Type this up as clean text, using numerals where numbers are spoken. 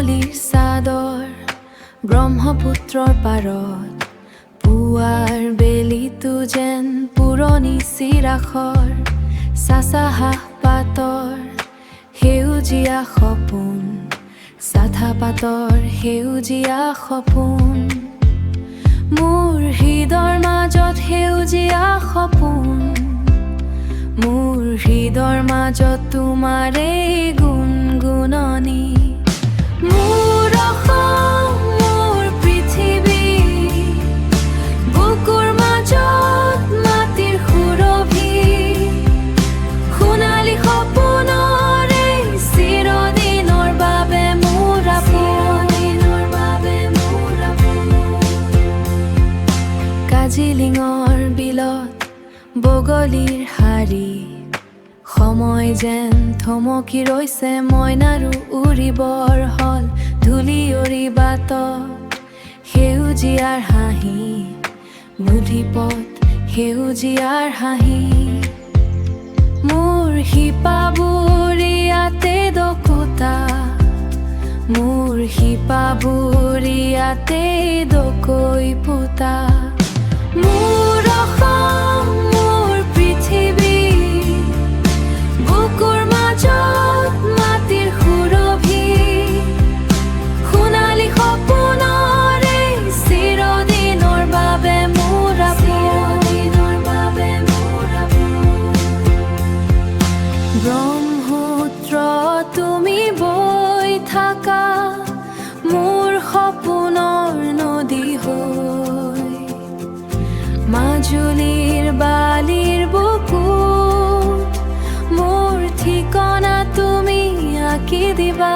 শিমলীৰ চাদৰ ব্ৰহ্মপুত্ৰৰ পাৰত পুৱাৰ বেলিটো যেন পুৰণি চিৰাখৰ চাচা হাঁহ পাতৰ সেউজীয়া সপোন চাঠা পাতৰ সেউজীয়া সপোন মোৰ হৃদৰ মাজত সেউজীয়া সপোন মোৰ হৃদৰ মাজত তোমাৰে গুণগুণনি মোৰ অসম মোৰ পৃথিৱী বুকুৰ মাজত মাটিৰ সুৰভি সোণালী সপোনৰে চিৰদিনৰ বাবে মোৰ কাজিলিঙৰ বিলত বগলীৰ শাৰী সময় যেন থমকি ৰৈছে মইনাৰো উৰিবৰ হল ধূলিয়ৰী বাটত সেউজীয়াৰ হাঁহি নদীপথ সেউজীয়াৰ হাঁহি মোৰ শিপাবোৰ ইয়াতে দকোটা মোৰ শিপাবোৰ ইয়াতে দকৈ পোতা মোৰ অসম মোৰ পৃথিৱী বুকুৰ মাজত মাটিৰ সুৰভি সোণালী সপোনৰে চিৰদিনৰ বাবে মোৰ ব্ৰহ্মপুত্ৰ তুমি বৈ থাকা মোৰ সপোনৰ নদী হৈ মাজুলীৰ বালিৰ বুকুত মোৰ ঠিকনা তুমি আঁকি দিবা।